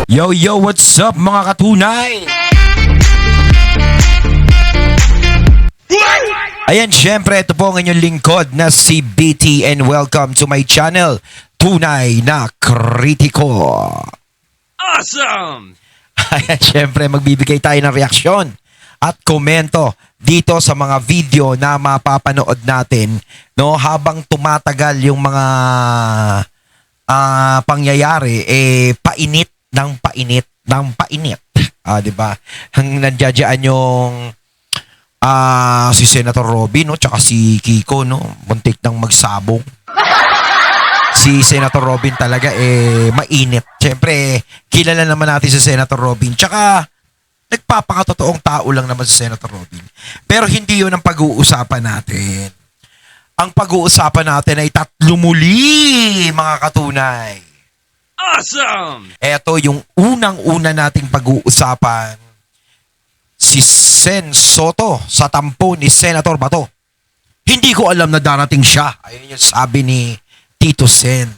Yo, yo, what's up mga katunay? Ayan, syempre, ito po ang inyong lingkod na si BT and welcome to my channel, Tunay na Kritiko. Awesome! Ayan, syempre, magbibigay tayo ng reaksyon at komento dito sa mga video na mapapanood natin, no, habang tumatagal yung mga pangyayari, painit ng painit ng painit. 'Di ba? Ang nandiyan yung si Senator Robin, no, tsaka si Kiko, no, muntik nang magsabong. Si Senator Robin talaga mainit. Siyempre, kilala naman natin si Senator Robin. Tsaka nagpapakatotoong tao lang naman si Senator Robin. Pero hindi 'yun ang pag-uusapan natin. Ang pag-uusapan natin ay tatlo muli, mga katunay. Awesome! Ito yung unang-una nating pag-uusapan. Si Sen Soto sa tampo ni Senator Bato. Hindi ko alam na darating siya. Ayun yung sabi ni Tito Sen.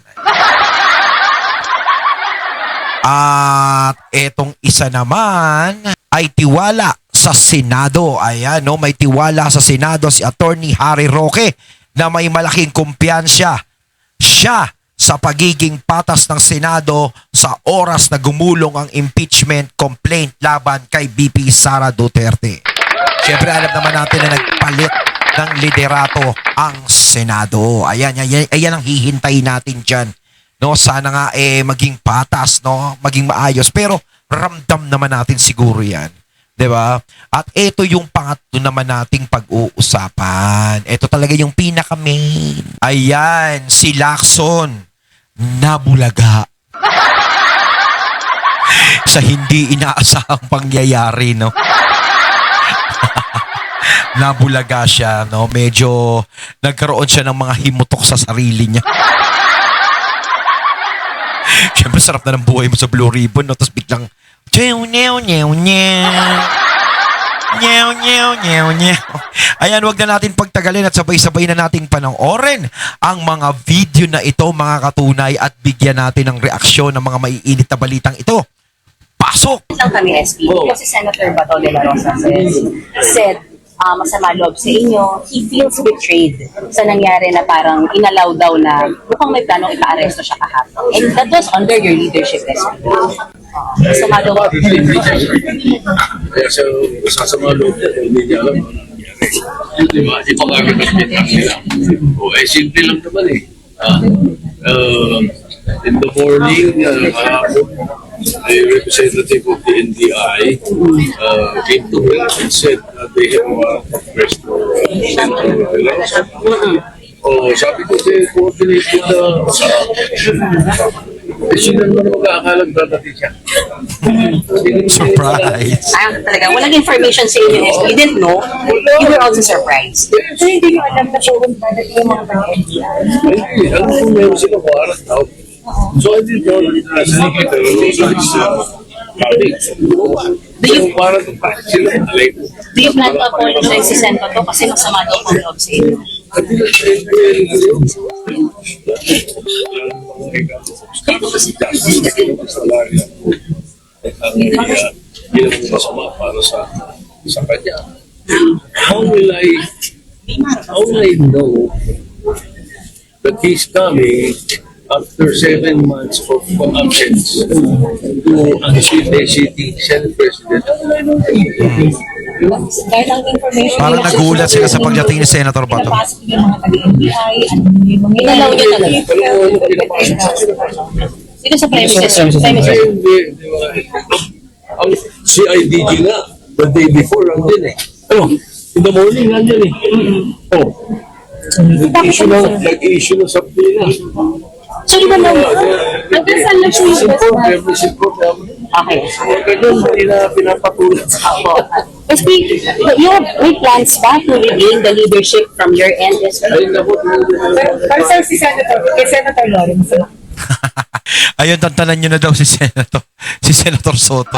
At etong isa naman ay tiwala sa Senado. Ayan, no, may tiwala sa Senado si Attorney Harry Roque na may malaking kumpiyansya siya sa pagiging patas ng Senado sa oras na gumulong ang impeachment complaint laban kay BP Sara Duterte. Siyempre, alam naman natin na nagpalit ng liderato ang Senado. Ayan ang hihintayin natin dyan. No, sana nga maging patas, no, maging maayos. Pero ramdam naman natin siguro yan. 'Di ba? At ito yung pangatlo naman nating pag-uusapan. Ito talaga yung pinaka-main. Ayan, si Lacson nabulaga. Sa hindi inaasahang pangyayari, no? Nabulaga siya, no? Medyo nagkaroon siya ng mga himutok sa sarili niya. Siyempre, sarap na ng buhay mo sa Blue Ribbon, no? Tapos biglang, ayan, wag na natin pagtagalin at sabay-sabay na nating panoorin ang mga video na ito, mga katunay, at bigyan natin ng reaksyon ng mga maiinit na balitang ito. Pasok! Lang kami SP, kasi Senator Bato de la Rosa said masama loob sa inyo, he feels betrayed sa nangyari na parang inalaw daw na mukhang may planong ipa-aresto siya kahapon. And that was under your leadership, SP. Masama loob. Kaya sa sasama loob niya, hindi niya alam ano nangyari. Di ba? Di pa nga pinagpitan nila. Simple lang naman eh. In the morning, a representative of the NBI came to me and said they have request for Senator Velasco. Sabi ko, they coordinate with sino naman mag-aakalang dadating siya? Surprise! Talaga, walang information sa inyo, SP. You didn't know. You were also surprised. So, hindi nyo alam na po kung dadating yung mga NBI. Hindi, alam ko meron silang warrant out. So I didn't know that Senator Rosa is coming. Yung warrant out sila later. Do you plan to apologize si Sen Bato kasi masama daw ang loob sa inyo? Ang masama para sa kanya. How will I know that he's coming after 7 months of absence to unseat a sitting Senate President? Dahil ang information Parang nagulat sila sa pagdating ni Senator Bato. pinapasok yung mga taga-NBI at yung mga Inalaw niya talaga. Dito sa premises. Hindi. Ang CIDG nga, the day before, andyan eh. In the morning, andyan eh. Nag-issue ng subpoena. So, di ba naman? hanggang saan lang siya yung Every support namin. Okay. Ganyan, hindi na pinapatulat sa ako. SP, you have plans ba to regain the leadership from your end? Ay, naku, Pero sir, si Senator Lawrence. Ayun, tantanan nyo na daw si Senator Soto.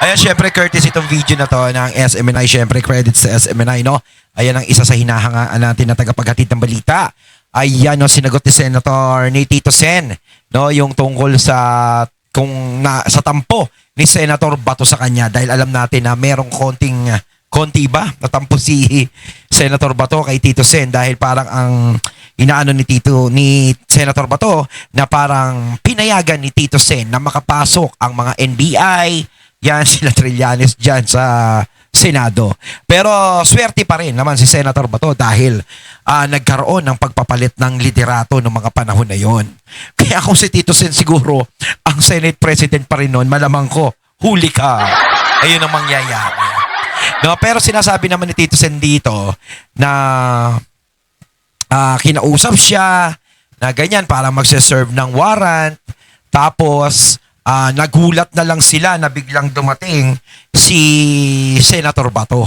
Ayan, syempre, courtesy itong video na to ng SMNI. Syempre, credits sa SMNI, no? Ayan ang isa sa hinahangaan natin na tagapaghatid ng balita. Ayan, no, sinagot ni Senator ni Tito Sen, no, yung tungkol sa kung sa tampo ni Senator Bato sa kanya dahil alam natin na merong konti ba natampo si Senator Bato kay Tito Sen dahil parang ang inaano ni Senator Bato na parang pinayagan ni Tito Sen na makapasok ang mga NBI, yan sila Trillanes dyan sa Senado. Pero swerte pa rin naman si Senator Bato dahil nagkaroon ng pagpapalit ng liderato ng mga panahon na yon. Kaya kung si Tito Sen siguro ang Senate President pa rin noon, malamang ko, huli ka. Ayun ang mangyayari. No, pero sinasabi naman ni Tito Sen dito na kinausap siya na ganyan para magse-serve ng warrant. Tapos nagulat na lang sila na biglang dumating si Senator Bato.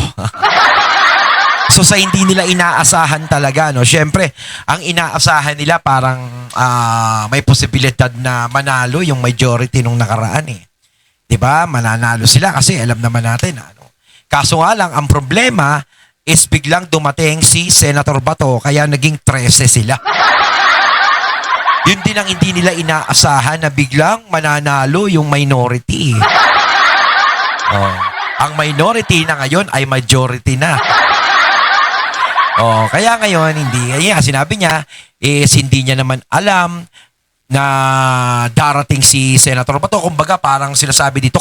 So sa hindi nila inaasahan talaga, no. Syempre, ang inaasahan nila parang may posibilidad na manalo yung majority nung nakaraan eh. 'Di ba? Mananalo sila kasi alam naman natin ano. Kaso nga lang ang problema is biglang dumating si Senator Bato kaya naging 13 sila. Yun din ang hindi nila inaasahan na biglang mananalo yung minority. Oh, ang minority na ngayon ay majority na. Oh, kaya ngayon hindi. Kaya sinabi niya is hindi niya naman alam na darating si Senator Bato. Kumbaga parang sinasabi dito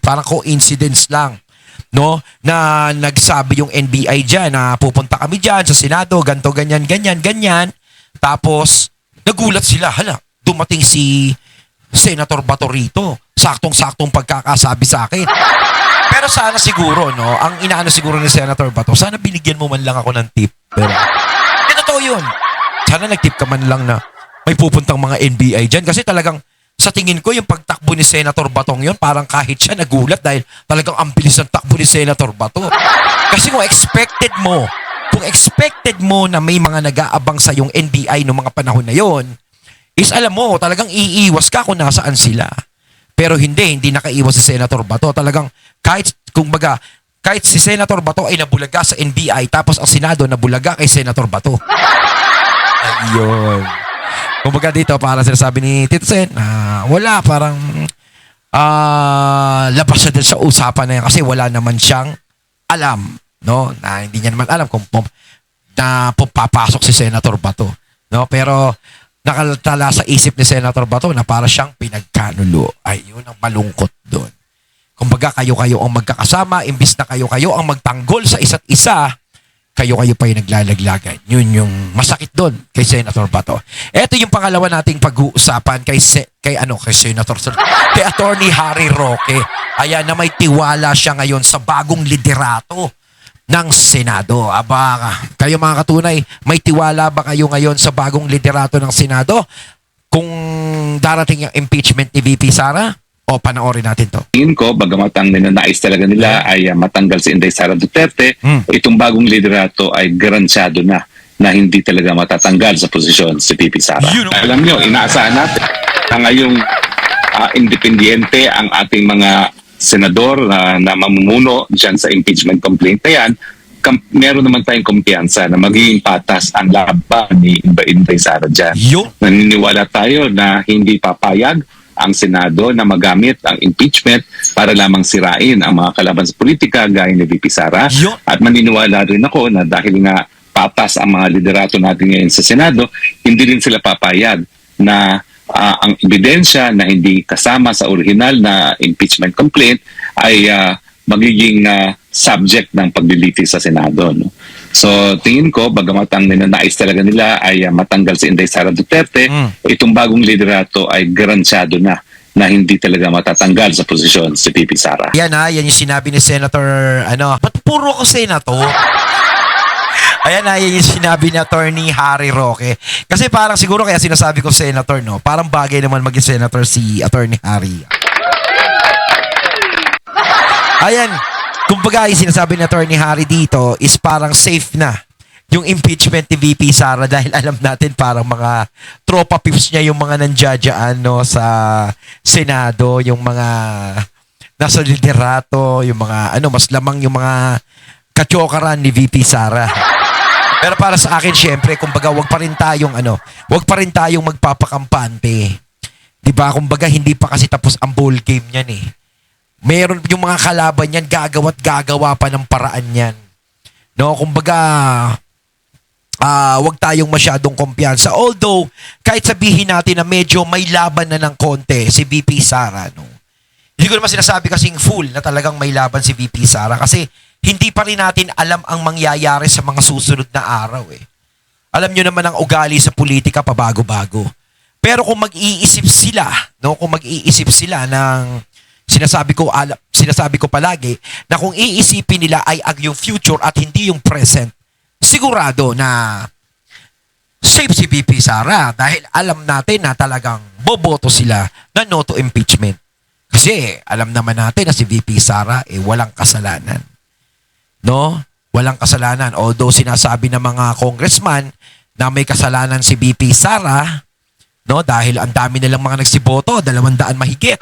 parang coincidence lang. No? Na nagsabi yung NBI diyan na pupunta kami diyan sa Senado, ganto ganyan. Tapos nagulat sila, hala, dumating si Senator Bato rito. Saktong-saktong pagkakasabi sa akin. Pero sana siguro, no, ang inaano siguro ni Senator Bato, sana binigyan mo man lang ako ng tip. Pero, totoo yun. Sana nag-tip ka man lang na may pupuntang mga NBI dyan. Kasi talagang, sa tingin ko, yung pagtakbo ni Senator Batong yun, parang kahit siya nagulat dahil talagang ang bilis ng takbo ni Senator Bato. Kasi kung expected mo na may mga nag-aabang sa yung NBI noong mga panahon na yon, is alam mo, talagang iiwas ka kung nasaan sila. Pero hindi nakaiwas si Senator Bato. Talagang kahit si Senator Bato ay nabulaga sa NBI tapos ang Senado nabulaga kay Senator Bato. Ayun. Kumbaga dito para sinasabi ni Tito Sen na wala parang labas siya din sa usapan na yan kasi wala naman siyang alam, no? Na hindi niya naman alam kung papasok si Senator Bato, no? Pero nakatala sa isip ni Senator Bato na para siyang pinagkanulo. Ayun ang malungkot doon. Kumbaga kayo-kayo ang magkakasama, imbis na kayo-kayo ang magtanggol sa isa't isa, kayo-kayo pa yung naglalaglagan. Yun yung masakit doon kay Senator Bato. Ito yung pangalawa nating pag-uusapan kay Attorney Harry Roque. Ayan na may tiwala siya ngayon sa bagong liderato ng Senado. Aba, kayo mga katunay, may tiwala ba kayo ngayon sa bagong liderato ng Senado? Kung darating yung impeachment ni VP Sara? O panoorin natin to. Tingin ko, bagamat ang ninanais talaga nila ay matanggal si Inday Sara Duterte, itong bagong liderato ay garansyado na hindi talaga matatanggal sa posisyon si VP Sara. Alam nyo, inaasahan natin na ngayong independiente ang ating mga senador na mamumuno dyan sa impeachment complaint na yan, meron naman tayong kumpiyansa na magiging patas ang laban ni Inday Sara dyan. Naniniwala tayo na hindi papayag ang Senado na magamit ang impeachment para lamang sirain ang mga kalaban sa politika gaya ni VP Sara. At maniniwala rin ako na dahil nga patas ang mga liderato natin ngayon sa Senado, hindi rin sila papayag na ang ebidensya na hindi kasama sa original na impeachment complaint ay magiging subject ng paglilitis sa Senado. No? So tingin ko, bagamat ang ninanais talaga nila ay matanggal si Inday Sara Duterte, itong bagong liderato ay garansyado na hindi talaga matatanggal sa posisyon si VP Sara. Yan yan yung sinabi ni Senator, ba't puro ko Senator? Ayan yan yung sinabi ni Attorney Harry Roque. Kasi parang siguro kaya sinasabi ko Senator, no? Parang bagay naman maging Senator si Attorney Harry. Ayan, kumbaga yung sinasabi ni Attorney Harry dito is parang safe na yung impeachment ni VP Sara dahil alam natin parang mga tropa pips niya yung mga nandiyadyaan, no, sa Senado, yung mga nasa liderato, yung mga mas lamang yung mga katyokaran ni VP Sara. Pero para sa akin syempre, kumbaga wag pa rin tayong magpapakampante. Diba? Kumbaga, hindi pa kasi tapos ang ball game niyan eh. Meron yung mga kalaban yan, gagawa't gagawa pa ng paraan yan. No, kumbaga, wag tayong masyadong kumpiyansa. Although, kahit sabihin natin na medyo may laban na ng konti si VP Sara, no? Hindi ko naman sinasabi kasing full na talagang may laban si VP Sara kasi hindi pa rin natin alam ang mangyayari sa mga susunod na araw eh. Alam nyo naman ang ugali sa politika pabago-bago. Pero kung mag-iisip sila, no, kung mag-iisip sila ng sinasabi ko palagi na kung iisipin nila ay ang yung future at hindi yung present, sigurado na safe si VP Sara dahil alam natin na talagang boboto sila na no to impeachment. Kasi alam naman natin na si VP Sara walang kasalanan. No? Walang kasalanan. Although sinasabi ng mga congressman na may kasalanan si VP Sara, no, dahil ang dami nilang mga nagsiboto, 200 mahigit.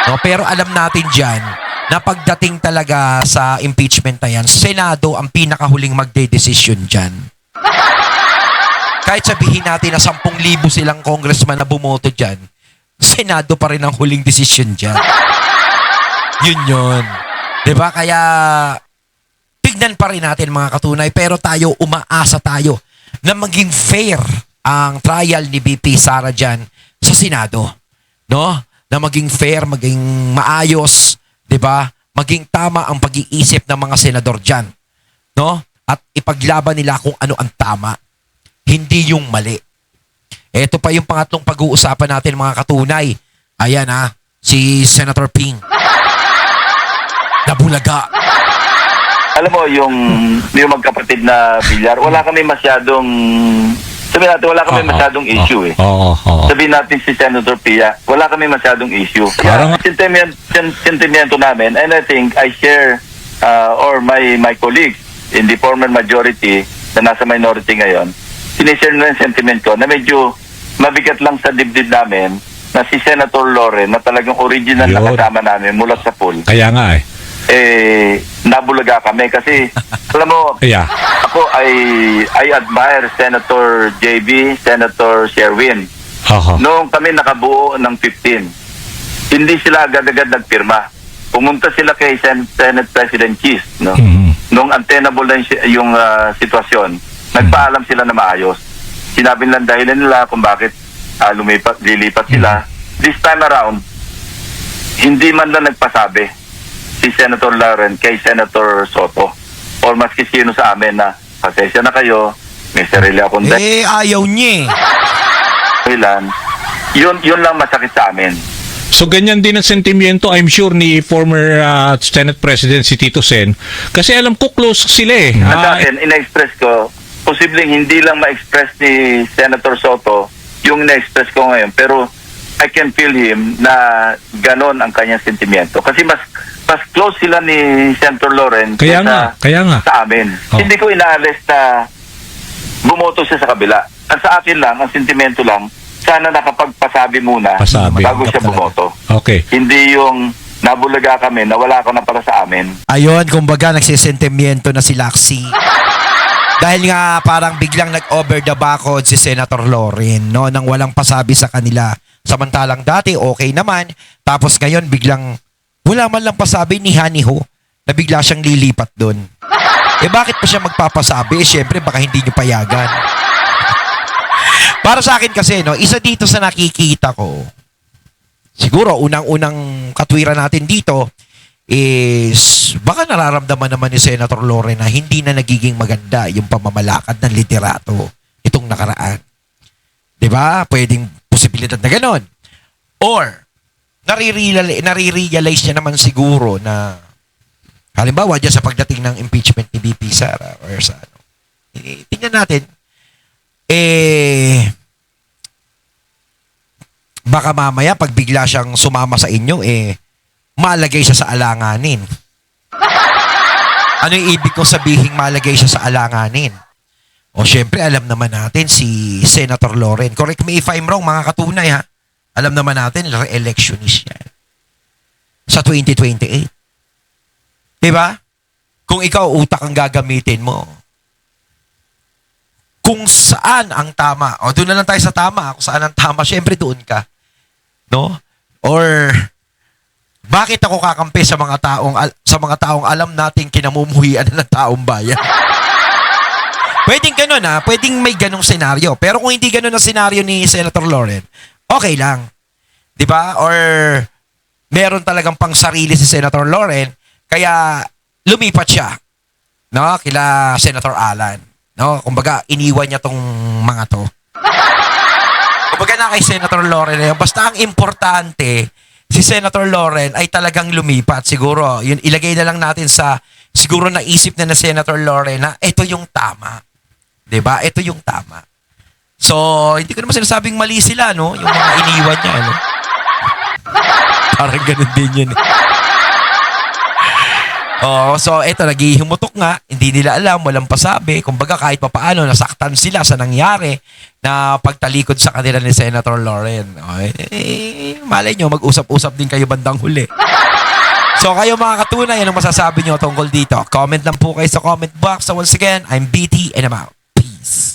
No, pero alam natin diyan na pagdating talaga sa impeachment na yan, Senado ang pinakahuling magde-desisyon diyan. Kahit sabihin natin na 10,000 silang congressman na bumoto diyan, Senado pa rin ang huling desisyon diyan. Yun. 'Di ba? Kaya tignan pa rin natin mga katunay, pero tayo umaasa tayo na maging fair ang trial ni VP Sara dyan sa Senado. No? Na maging fair, maging maayos, 'di ba? Maging tama ang pag-iisip ng mga senador dyan. No? At ipaglaban nila kung ano ang tama. Hindi yung mali. Ito pa yung pangatlong pag-uusapan natin mga katunay. Ayan si Senator Ping. Nabulaga. Alam mo, yung magkapatid na Villar, wala kami masyadong, sabihin natin, wala kami masyadong issue eh. Sabihin natin si Senator Pia, wala kami masyadong issue. Kaya sentimiento namin, and I think I share, or my colleagues in the former majority na nasa minority ngayon, sinishare na yung sentiment ko na medyo mabigat lang sa dibdib namin na si Senator Loren na talagang original na kasama namin mula sa pool. Kaya nga nabulaga kami kasi alam mo, ako I admire Senator JB, Senator Sherwin. Noong kami nakabuo ng 15, hindi sila agad-agad nagpirma. Pumunta sila kay Senate President Cheese, no? Noong untenable na yung sitwasyon, nagpaalam sila na maayos. Sinabi nilang dahilan nila kung bakit lilipat sila. This time around, hindi man lang nagpasabi si Senator Loren kay Senator Soto or maski sino sa amin na pasensya na kayo, may sarili akong ayaw niya yun lang masakit sa amin. So ganyan din ang sentimiento, I'm sure, ni former Senate President si Tito Sen. Kasi alam ko close sila eh. At akin, ina-express ko, posibleng hindi lang ma-express ni Senator Soto yung ina-express ko ngayon. Pero I can feel him na ganon ang kanyang sentimiento. Kasi mas close sila ni Senator Loren kaya nga sa amin. Hindi ko inaalis na bumoto siya sa kabila. Ang sa akin lang, ang sentimento lang, sana nakapagpasabi muna bago siya bumoto. Okay. Hindi yung nabulaga kami na wala ka na para sa amin. Ayun, kumbaga nagsisentimiento na si Laxi. Dahil nga parang biglang nag-over the backhood si Senator Loren, no, nang walang pasabi sa kanila. Samantalang dati okay naman, tapos ngayon biglang wala man lang pasabi ni Haniho na bigla siyang lilipat doon. Bakit pa siya magpapasabi? Syempre baka hindi niyo payagan. Para sa akin kasi, no, isa dito sa nakikita ko, siguro unang-unang katwiran natin dito is baka nararamdaman naman ni Senator Loren na hindi na nagiging maganda yung pamamalakad ng liderato itong nakaraan. 'Di ba? Pwedeng posibilidad na ganon. Or nare-realize niya naman siguro na halimbawa dyan sa pagdating ng impeachment ni VP Sara or sa ano. Tingnan natin baka mamaya pag bigla siyang sumama sa inyo malagay siya sa alanganin. Ano yung ibig kong sabihin malagay siya sa alanganin? O syempre alam naman natin si Senator Loren. Correct me if I'm wrong mga katunay ha. Alam naman natin re-electionist yan. Sa 2028. Diba? Kung ikaw utak ang gagamitin mo. Kung saan ang tama. O doon na lang tayo sa tama. Kung saan ang tama, syempre doon ka. No? Or bakit ako kakampi sa mga taong alam nating kinamumuhian ng taong bayan? Pwedeng ganun pwedeng may ganung senaryo. Pero kung hindi ganun ang senaryo ni Senator Loren, okay lang. 'Di ba? Or meron talagang pang sarili si Senator Loren, kaya lumipat siya, no, kila Senator Alan, no? Kumbaga iniwan niya tong mga to. Kumbaga na kay Senator Loren, basta ang importante si Senator Loren ay talagang lumipat. Siguro, yun ilagay na lang natin sa siguro naisip na Senator Loren na ito yung tama. 'Di ba? Ito yung tama. So, hindi ko naman sinasabing mali sila, no? Yung mga iniwan niya, no? Parang ganun din yun. So eto, naghihumutok nga, hindi nila alam, walang pasabi. Kumbaga kahit papaano, nasaktan sila sa nangyari na pagtalikod sa kanila ni Senator Loren. Malay nyo, mag-usap-usap din kayo bandang huli. So kayo mga katunay, anong masasabi nyo tungkol dito? Comment lang po kayo sa comment box. So once again, I'm BT and I'm out. Peace.